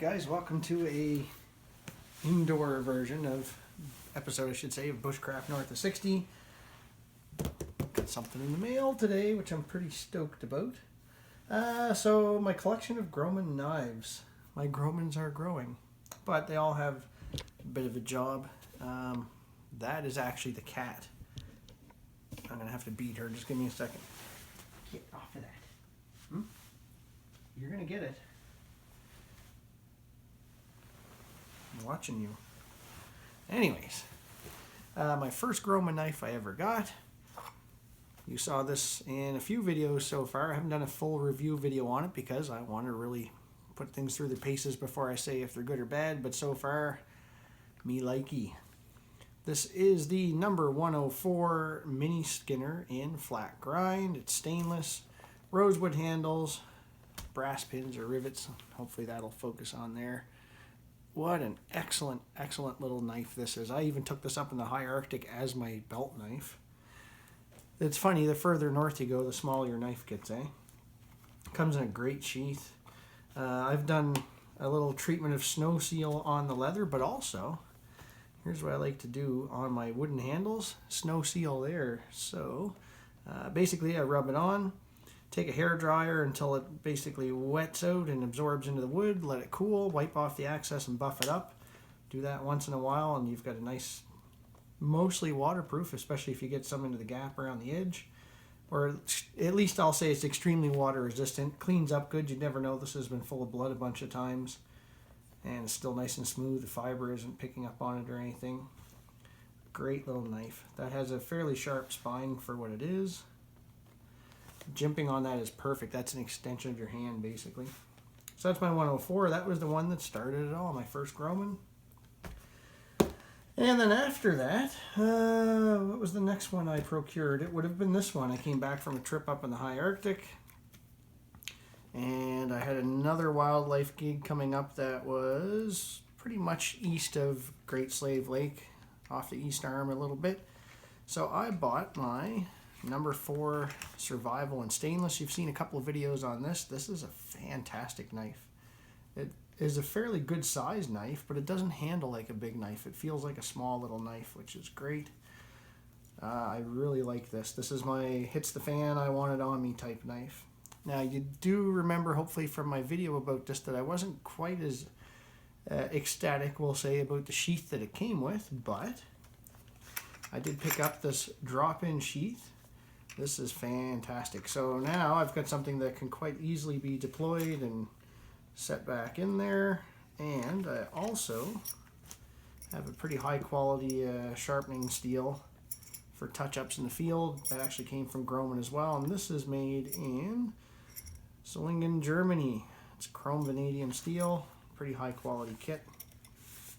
guys, welcome to a indoor version of episode, I should say, of Bushcraft North of 60. Got something in the mail today, which I'm pretty stoked about. So my collection of Grohmann knives. My Grohmanns are growing, but they all have a bit of a job. That is actually the cat. I'm gonna have to beat her. Just give me a second. Get off of that. You're gonna get it. I'm watching you. Anyways, my first Grohmann knife I ever got. You saw this in a few videos so far. I haven't done a full review video on it because I want to really put things through the paces before I say if they're good or bad, but so far, me likey. This is the number 104 mini Skinner in flat grind. It's stainless, rosewood handles, brass pins or rivets. Hopefully that'll focus on there. What an excellent, excellent little knife this is. I even took this up in the high Arctic as my belt knife. It's funny, the further north you go, the smaller your knife gets, eh? Comes in a great sheath. I've done a little treatment of snow seal on the leather, but also, here's what I like to do on my wooden handles. Snow seal there. So, basically I rub it on. Take a hair dryer until it basically wets out and absorbs into the wood. Let it cool, wipe off the excess and buff it up. Do that once in a while and you've got a nice, mostly waterproof, especially if you get some into the gap around the edge. Or at least I'll say it's extremely water resistant. Cleans up good. You'd never know this has been full of blood a bunch of times. And it's still nice and smooth. The fiber isn't picking up on it or anything. Great little knife. That has a fairly sharp spine for what it is. Jimping on that is perfect. That's an extension of your hand, basically. So that's my 104. That was the one that started it all, my first Grohmann. And then after that, what was the next one I procured? It would have been this one. I came back from a trip up in the high Arctic. And I had another wildlife gig coming up that was pretty much east of Great Slave Lake, off the east arm a little bit. So I bought my number 4 survival in stainless. You've seen a couple of videos on this. This is a fantastic knife. It is a fairly good sized knife, but it doesn't handle like a big knife. It feels like a small little knife, which is great. I really like this. This is my hits the fan, I want it on me type knife. Now you do remember hopefully from my video about this that I wasn't quite as ecstatic, we'll say, about the sheath that it came with, but I did pick up this drop-in sheath. This is fantastic. So now I've got something that can quite easily be deployed and set back in there. And I also have a pretty high quality sharpening steel for touch-ups in the field. That actually came from Grohmann as well. And this is made in Solingen, Germany. It's chrome vanadium steel. Pretty high quality kit.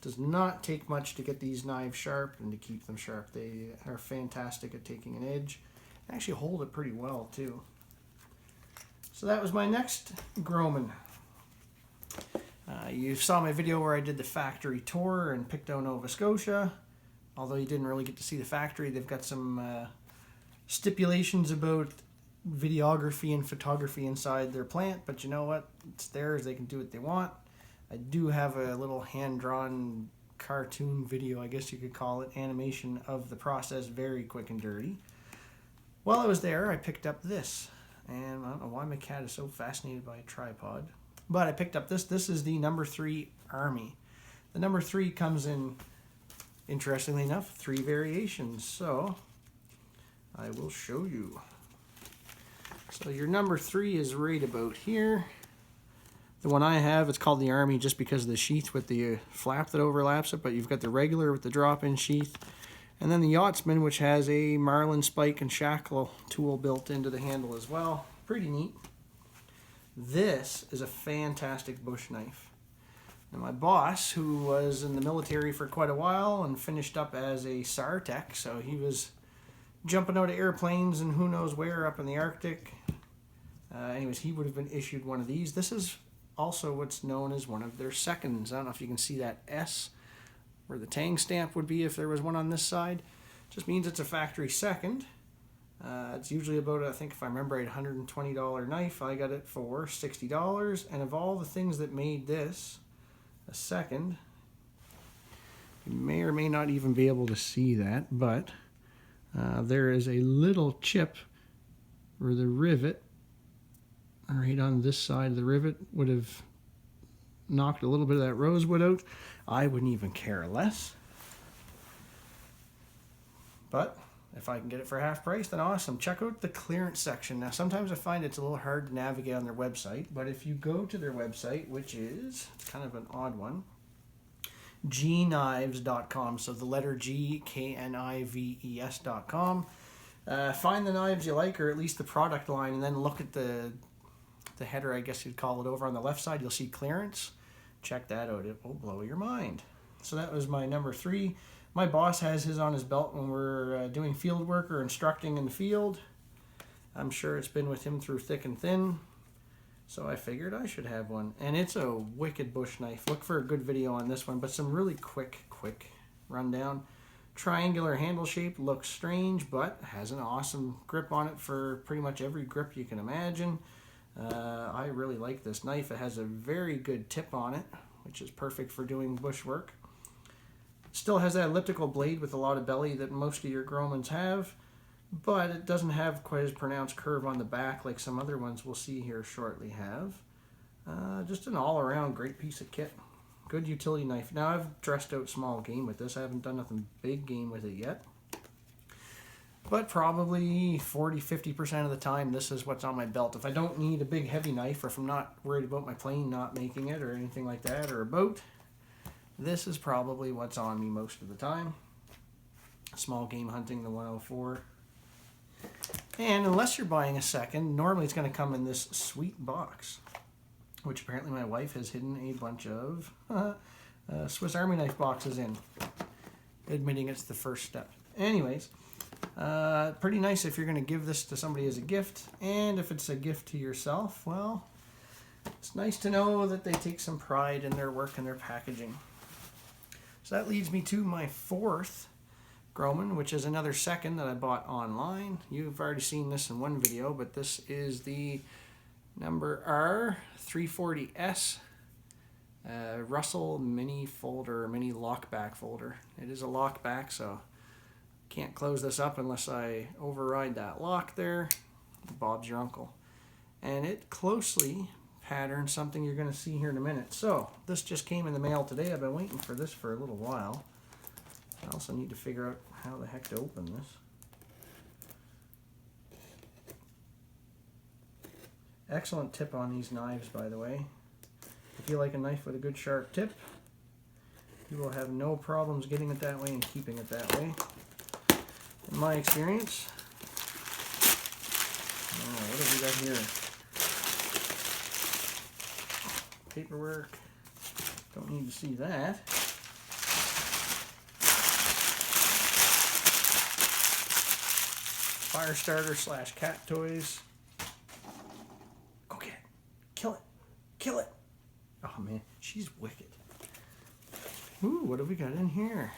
Does not take much to get these knives sharp and to keep them sharp. They are fantastic at taking an edge. Actually hold it pretty well too. So that was my next Grohmann. You saw my video where I did the factory tour in Pictou, Nova Scotia. Although you didn't really get to see the factory, they've got some stipulations about videography and photography inside their plant, but you know what? It's theirs, they can do what they want. I do have a little hand-drawn cartoon video, I guess you could call it, animation of the process, very quick and dirty. While I was there, I picked up this, and I don't know why my cat is so fascinated by a tripod, but I picked up this. This is the number 3 Army. The number 3 comes in, interestingly enough, 3 variations, so I will show you. So your number 3 is right about here. The one I have, it's called the Army just because of the sheath with the flap that overlaps it, but you've got the regular with the drop-in sheath. And then the Yachtsman, which has a marlin spike and shackle tool built into the handle as well. Pretty neat. This is a fantastic bush knife. And my boss, who was in the military for quite a while and finished up as a SAR tech, so he was jumping out of airplanes and who knows where up in the Arctic. Anyways, he would have been issued one of these. This is also what's known as one of their seconds. I don't know if you can see that S where the Tang stamp would be if there was one on this side. Just means it's a factory second. It's usually about, I think if I remember right, $120 knife. I got it for $60. And of all the things that made this, a second. You may or may not even be able to see that, but there is a little chip where the rivet, right on this side of the rivet, would have knocked a little bit of that rosewood out. I wouldn't even care less. But if I can get it for half price, then awesome. Check out the clearance section. Now, sometimes I find it's a little hard to navigate on their website, but if you go to their website, which is kind of an odd one, gknives.com, so the letter G, Knives.com. Find the knives you like, or at least the product line, and then look at the header, I guess you'd call it, over on the left side. You'll see clearance. Check that out. It will blow your mind. So that was my number 3. My boss has his on his belt when we're doing field work or instructing in the field. I'm sure it's been with him through thick and thin. So I figured I should have one. And it's a wicked bush knife. Look for a good video on this one, but some really quick rundown. Triangular handle shape, looks strange, but has an awesome grip on it for pretty much every grip you can imagine. I really like this knife. It has a very good tip on it, which is perfect for doing bush work. Still has that elliptical blade with a lot of belly that most of your Grohmanns have, but it doesn't have quite as pronounced curve on the back like some other ones we'll see here shortly have. Just an all-around great piece of kit. Good utility knife. Now, I've dressed out small game with this. I haven't done nothing big game with it yet. But probably 40-50% of the time, this is what's on my belt. If I don't need a big heavy knife, or if I'm not worried about my plane not making it or anything like that, or a boat, this is probably what's on me most of the time. Small game hunting, the 104. And unless you're buying a second, normally it's going to come in this sweet box, which apparently my wife has hidden a bunch of Swiss Army knife boxes in, admitting it's the first step. Anyways, pretty nice if you're going to give this to somebody as a gift, and if it's a gift to yourself, well, it's nice to know that they take some pride in their work and their packaging. So that leads me to my 4th Grohmann, which is another second that I bought online. You've already seen this in one video, but this is the number R340S Russell mini folder, mini lockback folder. It is a lockback, so can't close this up unless I override that lock there. Bob's your uncle. And it closely patterns something you're going to see here in a minute. So this just came in the mail today. I've been waiting for this for a little while. I also need to figure out how the heck to open this. Excellent tip on these knives, by the way. If you like a knife with a good sharp tip, you will have no problems getting it that way and keeping it that way. In my experience. Oh, what have we got here? Paperwork. Don't need to see that. Fire starter / cat toys. Go get it. Kill it. Kill it. Oh man, she's wicked. Ooh, what have we got in here?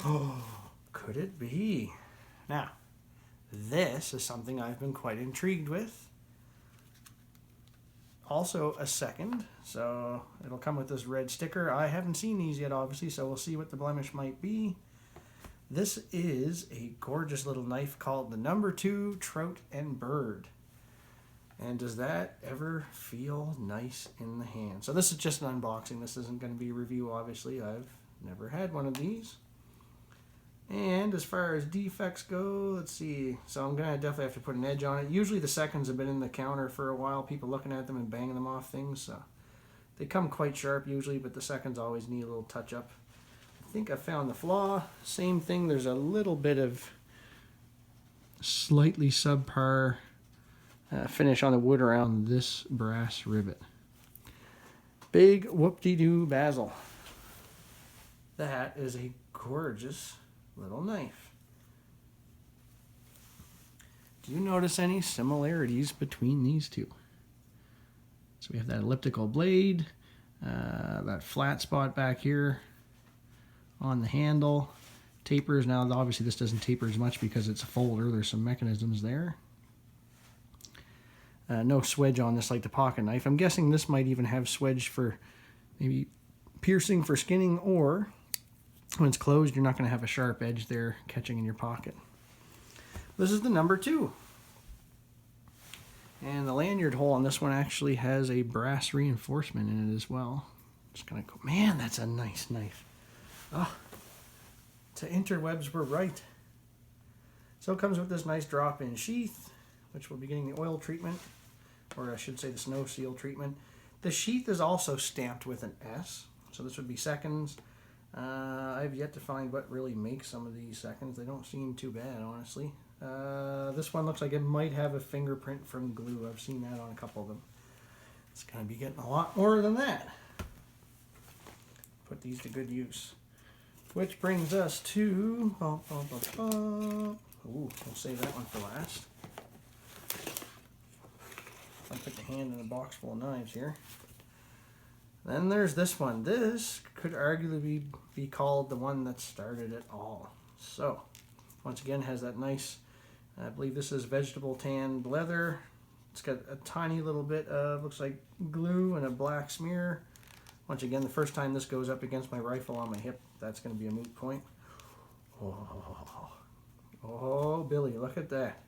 Oh, could it be? Now, this is something I've been quite intrigued with. Also a second, so it'll come with this red sticker. I haven't seen these yet, obviously, so we'll see what the blemish might be. This is a gorgeous little knife called the number 2 Trout and Bird. And does that ever feel nice in the hand? So this is just an unboxing. This isn't going to be a review, obviously. I've never had one of these. And as far as defects go, let's see. So I'm going to definitely have to put an edge on it. Usually the seconds have been in the counter for a while, people looking at them and banging them off things. So they come quite sharp usually, but the seconds always need a little touch up. I think I found the flaw. Same thing, there's a little bit of slightly subpar finish on the wood around this brass rivet. Big whoop-de-doo basil. That is a gorgeous little knife. Do you notice any similarities between these two? So we have that elliptical blade, that flat spot back here on the handle, tapers. Now obviously this doesn't taper as much because it's a folder. There's some mechanisms there. No swedge on this like the pocket knife. I'm guessing this might even have swedge for maybe piercing for skinning, or when it's closed, you're not going to have a sharp edge there catching in your pocket. This is the number 2. And the lanyard hole on this one actually has a brass reinforcement in it as well. Just kind of go, man, that's a nice knife. Oh, the interwebs were right. So it comes with this nice drop-in sheath, which will be getting the oil treatment, or I should say the snow seal treatment. The sheath is also stamped with an S, so this would be seconds. I've yet to find what really makes some of these seconds. They don't seem too bad, honestly. This one looks like it might have a fingerprint from glue. I've seen that on a couple of them. It's going to be getting a lot more than that. Put these to good use. Which brings us to... Ooh, we'll save that one for last. I'll put the hand in a box full of knives here. Then there's this one. This could arguably be called the one that started it all. So, once again, has that nice, I believe this is vegetable tanned leather. It's got a tiny little bit of, looks like glue and a black smear. Once again, the first time this goes up against my rifle on my hip, that's going to be a moot point. Oh, Billy, look at that.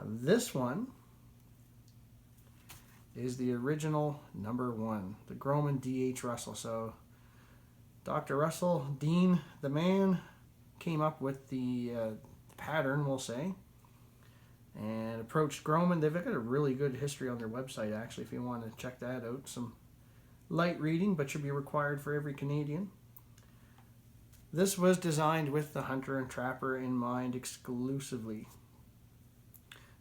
This one is the original number 1, the Grohmann D.H. Russell. So Dr. Russell, Dean, the man, came up with the pattern, we'll say, and approached Grohmann. They've got a really good history on their website, actually, if you want to check that out. Some light reading, but should be required for every Canadian. This was designed with the hunter and trapper in mind exclusively.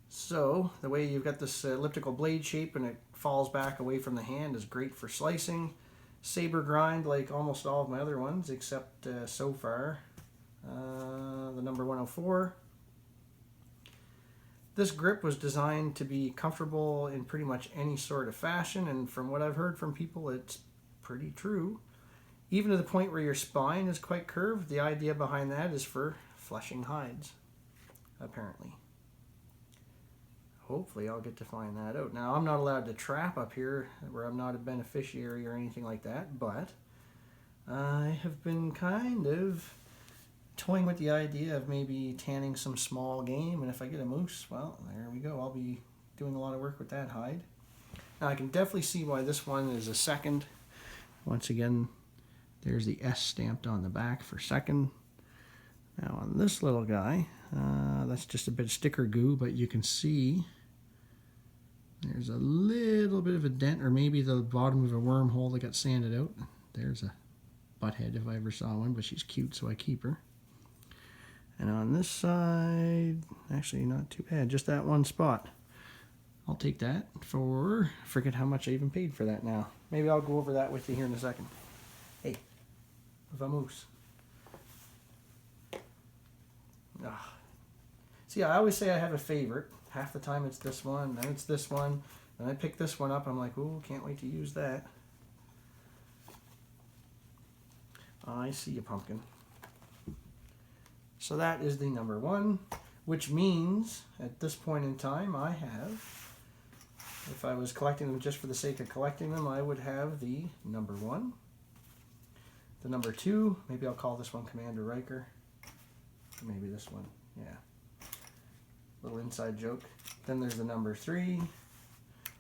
So, the way you've got this elliptical blade shape and it falls back away from the hand is great for slicing. Saber grind like almost all of my other ones, except so far, the number 104. This grip was designed to be comfortable in pretty much any sort of fashion, and from what I've heard from people, it's pretty true. Even to the point where your spine is quite curved. The idea behind that is for flushing hides, apparently. Hopefully I'll get to find that out. Now, I'm not allowed to trap up here where I'm not a beneficiary or anything like that, but I have been kind of toying with the idea of maybe tanning some small game, and if I get a moose, well, there we go. I'll be doing a lot of work with that hide. Now, I can definitely see why this one is a second. Once again, there's the S stamped on the back for second. Now, on this little guy, that's just a bit of sticker goo, but you can see there's a little bit of a dent, or maybe the bottom of a wormhole that got sanded out. There's a butthead if I ever saw one, but she's cute, so I keep her. And on this side, actually not too bad, just that one spot. I'll take that for, forget how much I even paid for that now. Maybe I'll go over that with you here in a second. Hey, vamoose. See, I always say I have a favorite. Half the time it's this one, then it's this one. Then I pick this one up, I'm like, ooh, can't wait to use that. I see you, pumpkin. So that is the number 1, which means at this point in time I have, if I was collecting them just for the sake of collecting them, I would have the number 1. The number 2, maybe I'll call this one Commander Riker. Maybe this one, yeah. Little inside joke. Then there's the number 3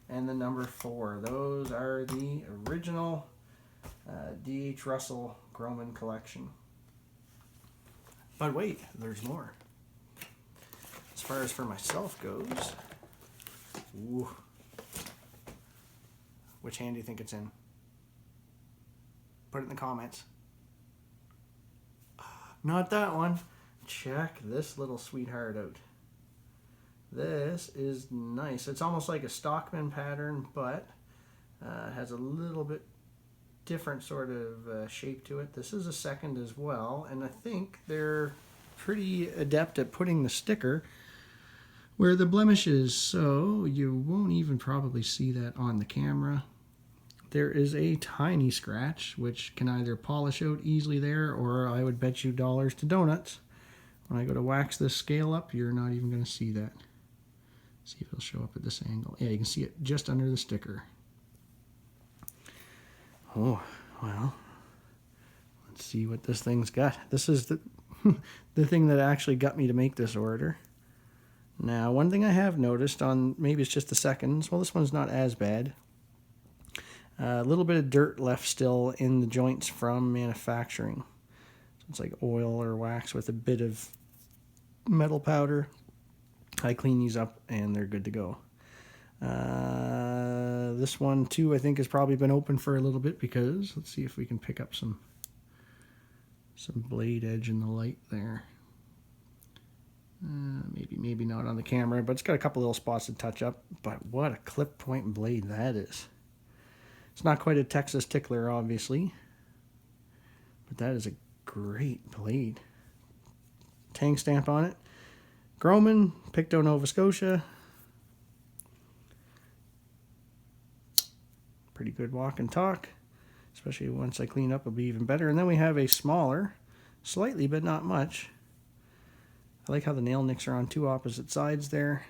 and the number 4. Those are the original D.H. Russell Grohmann collection. But wait, there's more. As far as for myself goes, ooh, which hand do you think it's in? Put it in the comments. Not that one. Check this little sweetheart out. This is nice. It's almost like a Stockman pattern, but has a little bit different sort of shape to it. This is a second as well, and I think they're pretty adept at putting the sticker where the blemish is, so you won't even probably see that on the camera. There is a tiny scratch, which can either polish out easily there, or I would bet you dollars to donuts. When I go to wax this scale up, you're not even going to see that. See if it'll show up at this angle. Yeah, you can see it just under the sticker. Oh Well, let's see what this thing's got. This is the the thing that actually got me to make this order. Now, one thing I have noticed on, maybe it's just the seconds, well, this one's not as bad. A little bit of dirt left still in the joints from manufacturing. So it's like oil or wax with a bit of metal powder. I clean these up and they're good to go. This one too, I think, has probably been open for a little bit because, let's see if we can pick up some blade edge in the light there. Maybe not on the camera, but it's got a couple little spots to touch up. But what a clip point blade that is. It's not quite a Texas tickler, obviously, but that is a great blade. Tang stamp on it. Grohmann, Picto, Nova Scotia. Pretty good walk and talk, especially once I clean up, it'll be even better. And then we have a smaller, slightly but not much. I like how the nail nicks are on two opposite sides there.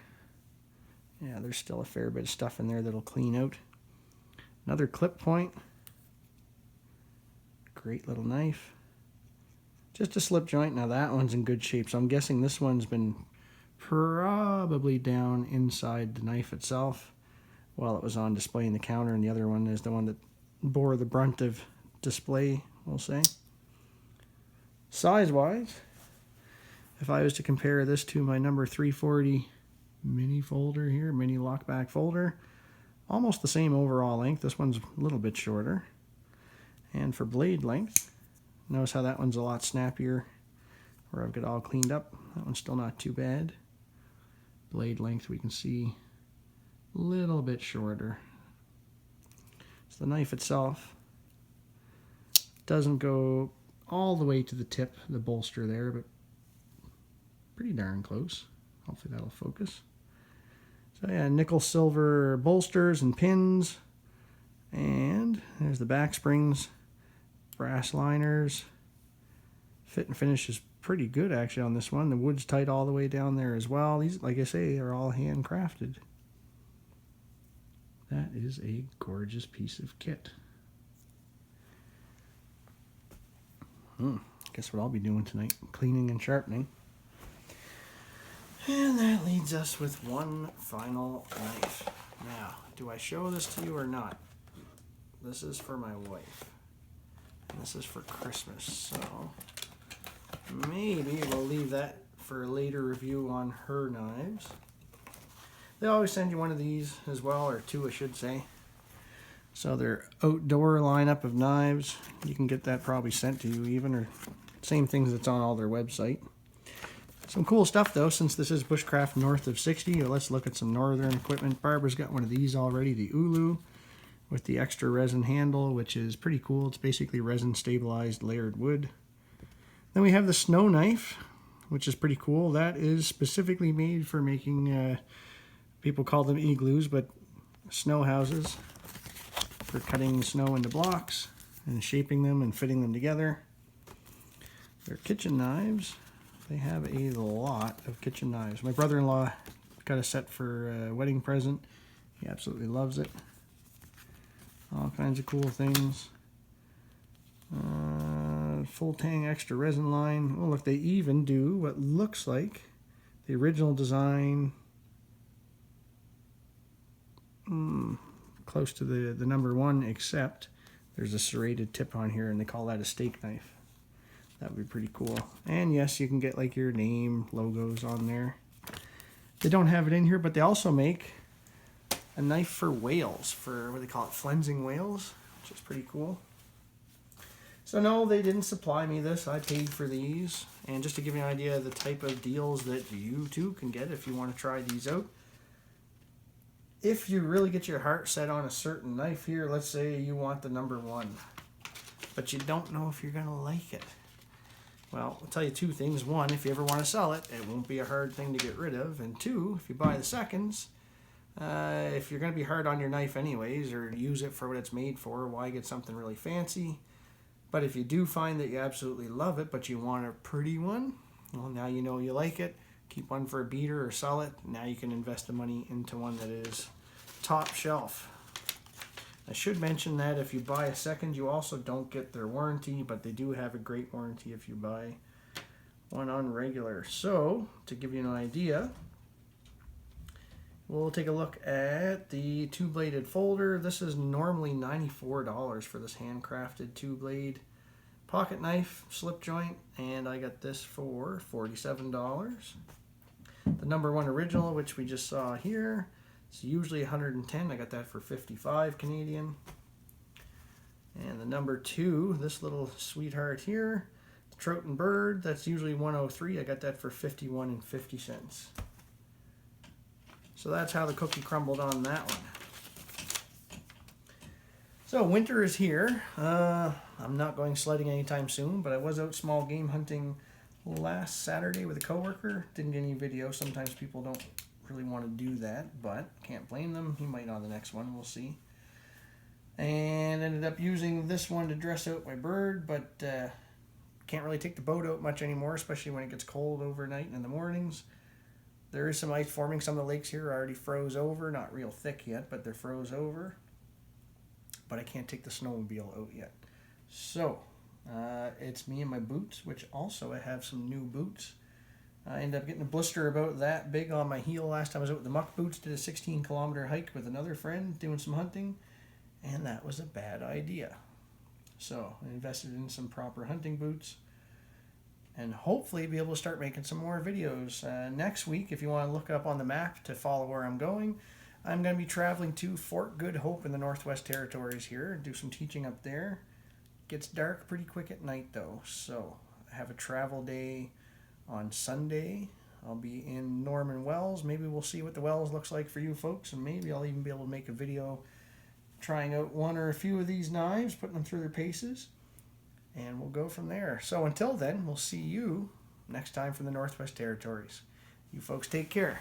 Yeah, there's still a fair bit of stuff in there that'll clean out. Another clip point. Great little knife. Just a slip joint. Now that one's in good shape, so I'm guessing this one's been probably down inside the knife itself while it was on display in the counter, and the other one is the one that bore the brunt of display, we'll say. Size-wise, if I was to compare this to my number 340 mini folder here, mini lockback folder, almost the same overall length. This one's a little bit shorter. And for blade length, notice how that one's a lot snappier, where I've got it all cleaned up. That one's still not too bad. Blade length, we can see a little bit shorter. So the knife itself doesn't go all the way to the tip, the bolster there, but pretty darn close. Hopefully that'll focus. So yeah, nickel silver bolsters and pins. And there's the back springs, brass liners. Fit and finish is pretty good actually on this one. The wood's tight all the way down there as well. These, like I say, are all handcrafted. That is a gorgeous piece of kit. Guess what I'll be doing tonight, cleaning and sharpening. And that leads us with one final knife. Now, do I show this to you or not? This is for my wife. And this is for Christmas, so maybe we'll leave that for a later review on her knives. They always send you one of these as well, or two I should say. So their outdoor lineup of knives, you can get that probably sent to you even, or same things that's on all their website. Some cool stuff though, since this is bushcraft north of 60. Let's look at some northern equipment. Barbara's got one of these already, the Ulu, with the extra resin handle, which is pretty cool. It's basically resin stabilized layered wood. Then we have the snow knife, which is pretty cool. That is specifically made for making, people call them igloos, but snow houses, for cutting snow into blocks and shaping them and fitting them together. They're kitchen knives. They have a lot of kitchen knives. My brother-in-law got a set for a wedding present. He absolutely loves it. All kinds of cool things. Full tang extra resin line. Oh look, they even do what looks like the original design. Close to the number one, except there's a serrated tip on here and they call that a steak knife. That would be pretty cool. And yes, you can get like your name, logos on there. They don't have it in here, but they also make a knife for whales, for what they call it, flensing whales, which is pretty cool. So no, they didn't supply me this. I paid for these. And just to give you an idea of the type of deals that you too can get if you want to try these out. If you really get your heart set on a certain knife here, let's say you want the number one, but you don't know if you're going to like it. Well, I'll tell you two things. One, if you ever want to sell it, it won't be a hard thing to get rid of. And two, if you buy the seconds, if you're going to be hard on your knife anyways, or use it for what it's made for, why get something really fancy? But if you do find that you absolutely love it, but you want a pretty one, well, now you know you like it. Keep one for a beater or sell it. Now you can invest the money into one that is top shelf. I should mention that if you buy a second, you also don't get their warranty, but they do have a great warranty if you buy one on regular. So, to give you an idea, we'll take a look at the two-bladed folder. This is normally $94 for this handcrafted two-blade pocket knife slip joint, and I got this for $47. The number 1 original, which we just saw here, it's usually 110. I got that for 55 Canadian. And the number 2, this little sweetheart here, the Trout and Bird, that's usually 103. I got that for 51 and 50 cents. So that's how the cookie crumbled on that one. So winter is here. I'm not going sledding anytime soon, but I was out small game hunting last Saturday with a coworker. Didn't get any video. Sometimes people don't really want to do that, but can't blame them. He might on the next one. We'll see. And ended up using this one to dress out my bird, but can't really take the boat out much anymore, especially when it gets cold overnight and in the mornings. There is some ice forming. Some of the lakes here are already froze over. Not real thick yet, but they're froze over. But I can't take the snowmobile out yet. So, it's me and my boots, which also I have some new boots. I ended up getting a blister about that big on my heel last time I was out with the muck boots. Did a 16-kilometer hike with another friend doing some hunting, and that was a bad idea. So I invested in some proper hunting boots, and hopefully be able to start making some more videos. Next week, if you want to look up on the map to follow where I'm going, I'm going to be traveling to Fort Good Hope in the Northwest Territories here, do some teaching up there. Gets dark pretty quick at night though, so I have a travel day on Sunday. I'll be in Norman Wells. Maybe we'll see what the Wells looks like for you folks, and maybe I'll even be able to make a video trying out one or a few of these knives, putting them through their paces, and we'll go from there. So until then, we'll see you next time from the Northwest Territories. You folks take care.